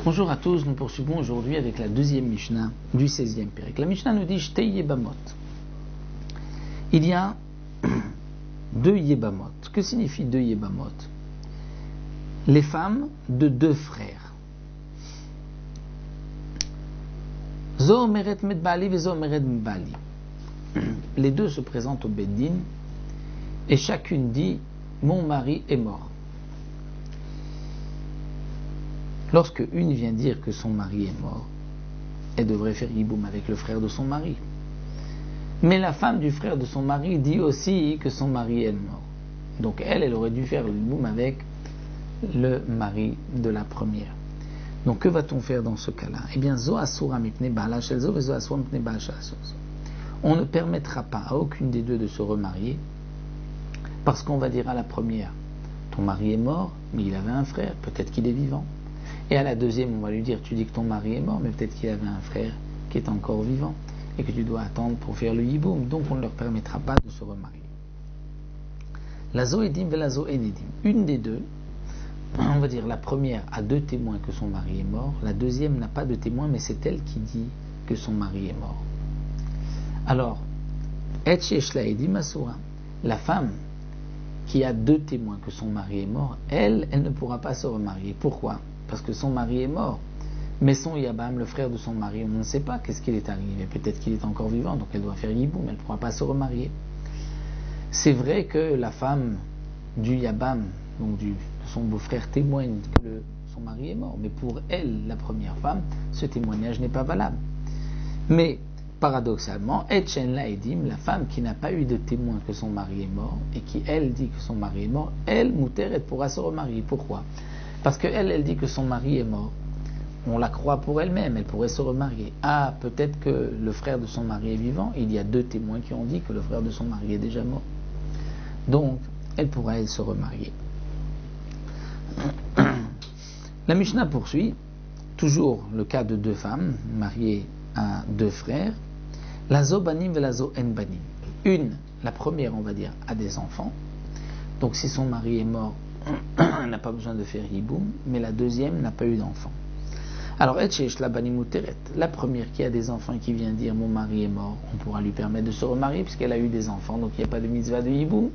Bonjour à tous, nous poursuivons aujourd'hui avec la deuxième Mishnah du 16e Pérec. La Mishnah nous dit Shtei Yebamot. Il y a deux Yebamot. Que signifie deux Yebamot? Les femmes de deux frères. Zo omeret met Bali ve zo omeret met Bali. Les deux se présentent au Beddin et chacune dit mon mari est mort. Lorsque une vient dire que son mari est mort, elle devrait faire yiboum avec le frère de son mari. Mais la femme du frère de son mari dit aussi que son mari est mort. Donc elle aurait dû faire le yiboum avec le mari de la première. Donc que va-t-on faire dans ce cas-là? Eh bien, zo asura mipne ba'ala shel zo ve zo asura mipne ba'ala shel zo. On ne permettra pas à aucune des deux de se remarier parce qu'on va dire à la première, ton mari est mort, mais il avait un frère, peut-être qu'il est vivant. Et à la deuxième, on va lui dire, tu dis que ton mari est mort, mais peut-être qu'il avait un frère qui est encore vivant et que tu dois attendre pour faire le yiboum. Donc on ne leur permettra pas de se remarier. La zo edim ve la zo enedim. Une des deux, on va dire la première a deux témoins que son mari est mort, la deuxième n'a pas de témoins, mais c'est elle qui dit que son mari est mort. Alors, et sheshla edim asura, la femme qui a deux témoins que son mari est mort, elle ne pourra pas se remarier. Pourquoi? Parce que son mari est mort. Mais son Yabam, le frère de son mari, on ne sait pas qu'est-ce qu'il est arrivé. Peut-être qu'il est encore vivant, donc elle doit faire yiboum, elle ne pourra pas se remarier. C'est vrai que la femme du Yabam, donc de son beau-frère, témoigne que son mari est mort. Mais pour elle, la première femme, ce témoignage n'est pas valable. Mais, paradoxalement, Etchen la Edim, la femme qui n'a pas eu de témoin que son mari est mort, et qui, elle, dit que son mari est mort, elle, Mouter, elle pourra se remarier. Pourquoi? Parce qu'elle dit que son mari est mort. On la croit pour elle-même, elle pourrait se remarier. Ah, peut-être que le frère de son mari est vivant. Il y a deux témoins qui ont dit que le frère de son mari est déjà mort. Donc, elle pourrait se remarier. La Mishnah poursuit. Toujours le cas de deux femmes mariées à deux frères. La zo banim ve la zo en banim. Une, la première, on va dire, a des enfants. Donc, si son mari est mort, elle n'a pas besoin de faire yiboum, mais la deuxième n'a pas eu d'enfant. Alors, la première qui a des enfants et qui vient dire mon mari est mort, on pourra lui permettre de se remarier puisqu'elle a eu des enfants, donc il n'y a pas de mitzvah de yiboum.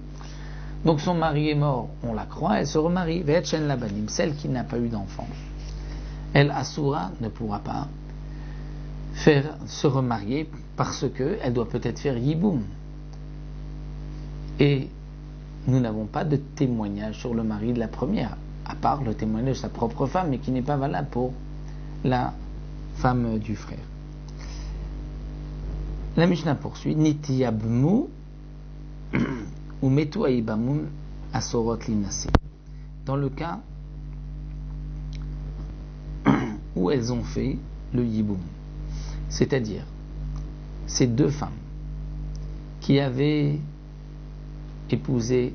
Donc son mari est mort, on la croit, elle se remarie. Celle qui n'a pas eu d'enfant, elle asura ne pourra pas se remarier parce qu'elle doit peut-être faire yiboum. Et nous n'avons pas de témoignage sur le mari de la première, à part le témoignage de sa propre femme, mais qui n'est pas valable pour la femme du frère. La Mishnah poursuit, Nitiyabmu ou metu aibamun asorot linase. Dans le cas où elles ont fait le yiboum, c'est-à-dire ces deux femmes qui avaient épousé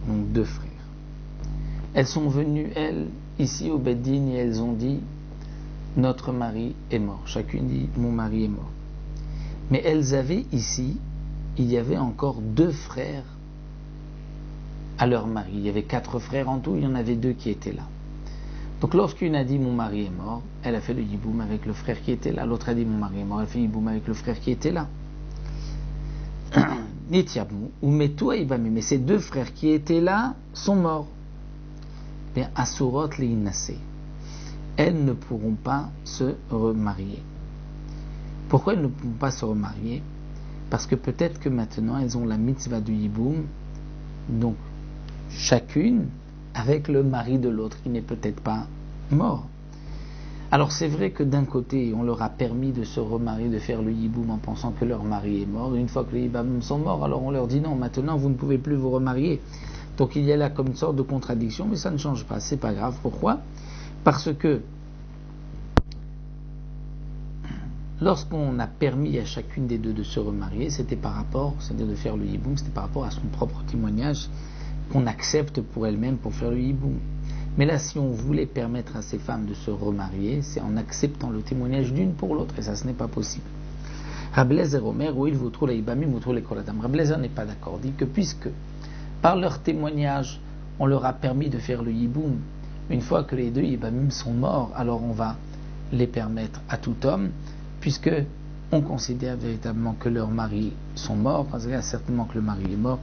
donc deux frères. Elles sont venues, elles, ici au Beddin, et elles ont dit notre mari est mort. Chacune dit mon mari est mort. Mais elles avaient ici, il y avait encore deux frères à leur mari. Il y avait quatre frères en tout, il y en avait deux qui étaient là. Donc lorsqu'une a dit mon mari est mort, elle a fait le yiboum avec le frère qui était là. L'autre a dit mon mari est mort, elle a fait le yiboum avec le frère qui était là. Mais ces deux frères qui étaient là sont morts. Bien, asurot leinase. Elles ne pourront pas se remarier. Pourquoi elles ne pourront pas se remarier? Parce que peut-être que maintenant elles ont la mitzvah du yiboum, donc chacune avec le mari de l'autre qui n'est peut-être pas mort. Alors c'est vrai que d'un côté on leur a permis de se remarier, de faire le yiboum en pensant que leur mari est mort. Une fois que les yiboum sont morts, alors on leur dit non, maintenant vous ne pouvez plus vous remarier. Donc il y a là comme une sorte de contradiction, mais ça ne change pas, c'est pas grave. Pourquoi? Parce que lorsqu'on a permis à chacune des deux de se remarier, c'était par rapport, c'est-à-dire de faire le yiboum, c'était par rapport à son propre témoignage qu'on accepte pour elle-même pour faire le yiboum. Mais là, si on voulait permettre à ces femmes de se remarier, c'est en acceptant le témoignage d'une pour l'autre, et ça, ce n'est pas possible. Rablezer Omer, ou il vous trouve les Ibamim, vous trouve les Koladam. Rablezer n'est pas d'accord. Il dit que puisque par leur témoignage, on leur a permis de faire le Yiboum, une fois que les deux Ibamim sont morts, alors on va les permettre à tout homme, puisque on considère véritablement que leurs maris sont morts, parce qu'il y a certainement que le mari est mort.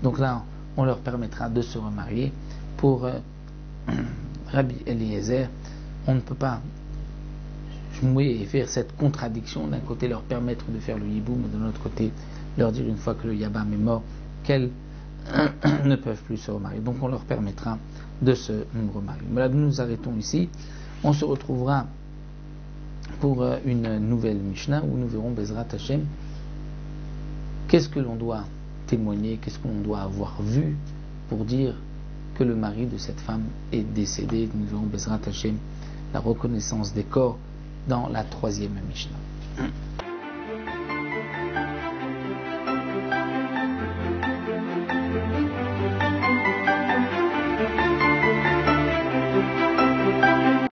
Donc là, on leur permettra de se remarier. Pour Rabbi Eliezer, on ne peut pas jouer et faire cette contradiction, d'un côté leur permettre de faire le hiboum, et de l'autre côté leur dire une fois que le yabam est mort qu'elles ne peuvent plus se remarier. Donc on leur permettra de se remarier. Voilà, nous nous arrêtons ici. On se retrouvera pour une nouvelle Mishnah où nous verrons Bezrat Hashem qu'est-ce que l'on doit témoigner, qu'est-ce que l'on doit avoir vu pour dire que le mari de cette femme est décédé. Nous verrons Bezrat Hashem la reconnaissance des corps dans la 3e Mishnah.